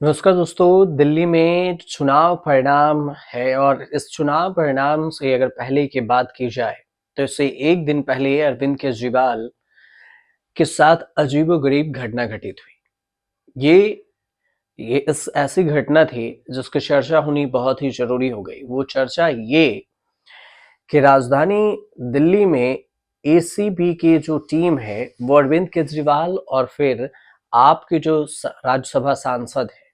नमस्कार दोस्तों, दिल्ली में चुनाव परिणाम है और इस चुनाव परिणाम से अगर पहले की बात की जाए तो इससे एक दिन पहले अरविंद केजरीवाल के साथ अजीबोगरीब घटना घटित हुई। ये इस ऐसी घटना थी जिसकी चर्चा होनी बहुत ही जरूरी हो गई। वो चर्चा ये कि राजधानी दिल्ली में एसीबी की जो टीम है वो अरविंद केजरीवाल और फिर आपके जो राज्यसभा सांसद है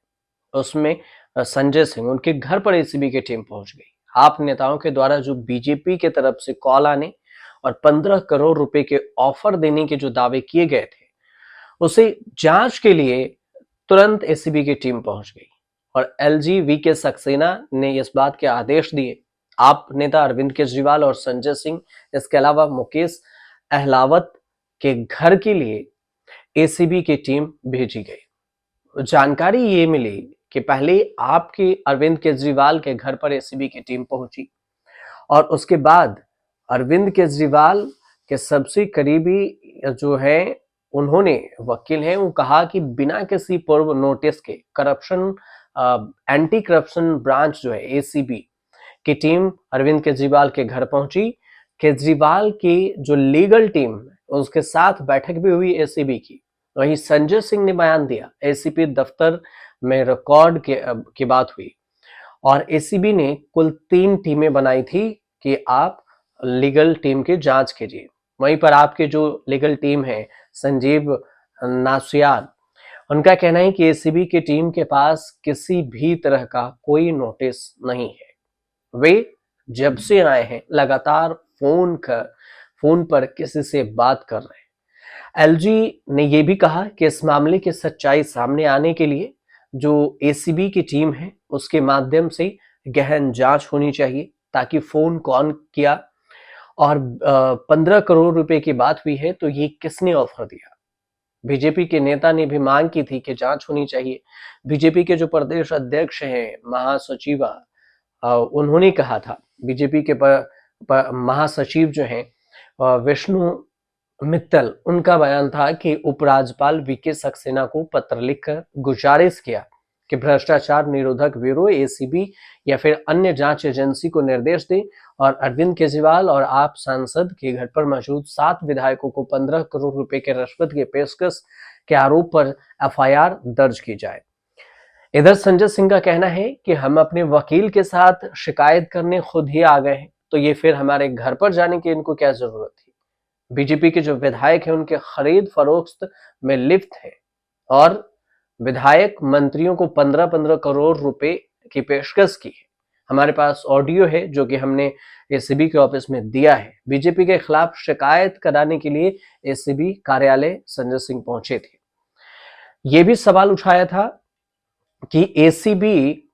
उसमें संजय सिंह उनके घर पर एसीबी की टीम पहुंच गई। आप नेताओं के द्वारा जो बीजेपी के तरफ से कॉल आने और 15 करोड़ रुपए के ऑफर देने के जो दावे किए गए थे उसे जांच के लिए तुरंत एसीबी की टीम पहुंच गई और एलजी वी के सक्सेना ने इस बात के आदेश दिए। आप नेता अरविंद केजरीवाल और संजय सिंह, इसके अलावा मुकेश अहलावत के घर के लिए एसीबी की टीम भेजी गई। जानकारी ये मिली कि पहले आपके अरविंद केजरीवाल के घर पर एसीबी की टीम पहुंची और उसके बाद अरविंद केजरीवाल के सबसे करीबी जो है उन्होंने वकील हैं वो कहा कि बिना किसी पूर्व नोटिस के करप्शन एंटी करप्शन ब्रांच जो है एसीबी की टीम अरविंद केजरीवाल के घर पहुंची। केजरीवाल की जो लीगल टीम उसके साथ बैठक भी हुई एसीबी की। वहीं संजय सिंह ने बयान दिया, एसीपी दफ्तर में रिकॉर्ड की बात हुई और एसीबी ने कुल 3 टीमें बनाई थी कि आप लीगल टीम की जांच कीजिए। वहीं पर आपके जो लीगल टीम है संजीव नासियार, उनका कहना है कि एसीबी की टीम के पास किसी भी तरह का कोई नोटिस नहीं है। वे जब से आए हैं लगातार फोन पर किसी से बात कर रहे हैं। एलजी ने यह भी कहा कि इस मामले की सच्चाई सामने आने के लिए जो एसीबी की टीम है उसके माध्यम से गहन जांच होनी चाहिए ताकि फोन कौन किया और 15 करोड़ रुपए की बात हुई है तो ये किसने ऑफर दिया। बीजेपी के नेता ने भी मांग की थी कि जांच होनी चाहिए। बीजेपी के जो प्रदेश अध्यक्ष हैं महासचिवा, उन्होंने कहा था, बीजेपी के महासचिव जो हैं विष्णु मित्तल, उनका बयान था कि उपराज्यपाल वीके सक्सेना को पत्र लिखकर गुजारिश किया कि भ्रष्टाचार निरोधक ब्यूरो एसीबी या फिर अन्य जांच एजेंसी को निर्देश दे और अरविंद केजरीवाल और आप सांसद के घर पर मौजूद 7 विधायकों को 15 करोड़ रुपए के रिश्वत की पेशकश के आरोप पर एफआईआर दर्ज की जाए। इधर संजय सिंह का कहना है कि हम अपने वकील के साथ शिकायत करने खुद ही आ गए हैं, तो ये फिर हमारे घर पर जाने की इनको क्या जरूरत थी। बीजेपी के जो विधायक हैं उनके खरीद फरोख्त में लिप्त है और विधायक मंत्रियों को 15-15 करोड़ रुपए की पेशकश की है। हमारे पास ऑडियो है जो कि हमने एसीबी के ऑफिस में दिया है। बीजेपी के खिलाफ शिकायत कराने के लिए एसीबी कार्यालय संजय सिंह पहुंचे थे। ये भी सवाल उठाया था कि एसीबी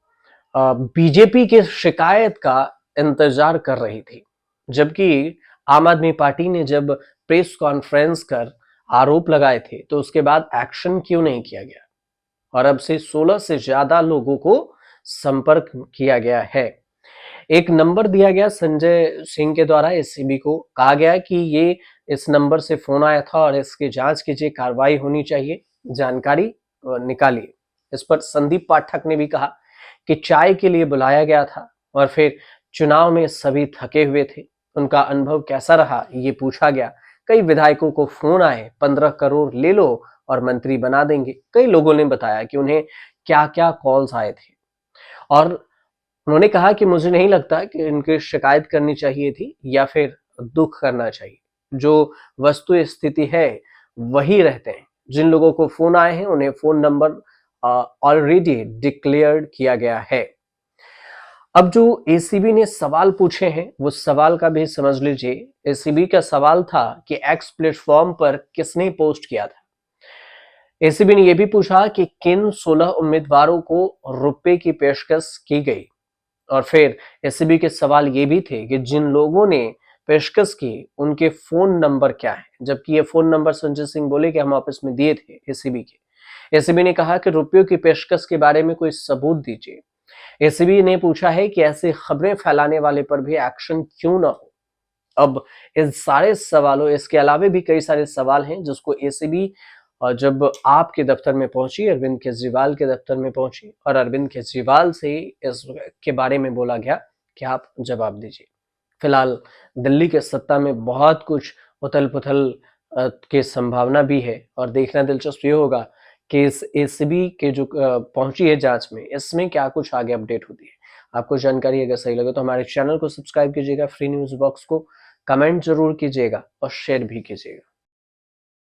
बीजेपी के शिकायत का इंतजार कर रही थी, जबकि आम आदमी पार्टी ने जब प्रेस कॉन्फ्रेंस कर आरोप लगाए थे तो उसके बाद एक्शन क्यों नहीं किया गया और अब से 16 से ज्यादा लोगों को संपर्क किया गया है। एक नंबर दिया गया संजय सिंह के द्वारा एसीबी को, कहा गया कि ये इस नंबर से फोन आया था और इसकी जांच कीजिए, कार्रवाई होनी चाहिए, जानकारी निकालिए। इस पर संदीप पाठक ने भी कहा कि चाय के लिए बुलाया गया था और फिर चुनाव में सभी थके हुए थे, उनका अनुभव कैसा रहा ये पूछा गया। कई विधायकों को फोन आए, 15 करोड़ ले लो और मंत्री बना देंगे। कई लोगों ने बताया कि उन्हें क्या क्या कॉल्स आए थे और उन्होंने कहा कि मुझे नहीं लगता कि इनकी शिकायत करनी चाहिए थी या फिर दुख करना चाहिए। जो वस्तु स्थिति है वही रहते हैं। जिन लोगों को फोन आए हैं उन्हें फोन नंबर ऑलरेडी डिक्लेयर्ड किया गया है। अब जो एसीबी ने सवाल पूछे हैं वो सवाल का भी समझ लीजिए। एसीबी का सवाल था कि एक्स प्लेटफॉर्म पर किसने पोस्ट किया था। एसीबी ने यह भी पूछा कि किन 16 उम्मीदवारों को रुपए की पेशकश की गई और फिर एसीबी के सवाल ये भी थे कि जिन लोगों ने पेशकश की उनके फोन नंबर क्या है, जबकि ये फोन नंबर संजय सिंह बोले कि हम ऑफिस में दिए थे एसीबी के। एसीबी ने कहा कि रुपयों की पेशकश के बारे में कोई सबूत दीजिए। एसीबी ने पूछा है कि ऐसे खबरें फैलाने वाले पर भी एक्शन क्यों ना हो। अब इन सारे सवालों, इसके अलावा भी कई सारे सवाल हैं जिसको एसीबी और जब आपके दफ्तर में पहुंची, अरविंद केजरीवाल के दफ्तर में पहुंची और अरविंद केजरीवाल से इसके बारे में बोला गया कि आप जवाब दीजिए। फिलहाल दिल्ली के सत्ता में बहुत कुछ उथल पुथल की संभावना भी है और देखना दिलचस्प ये होगा कि इस एसीबी के जो पहुंची है जांच में, इसमें क्या कुछ आगे अपडेट होती है। आपको जानकारी अगर सही लगे तो हमारे चैनल को सब्सक्राइब कीजिएगा, फ्री न्यूज बॉक्स को कमेंट जरूर कीजिएगा और शेयर भी कीजिएगा।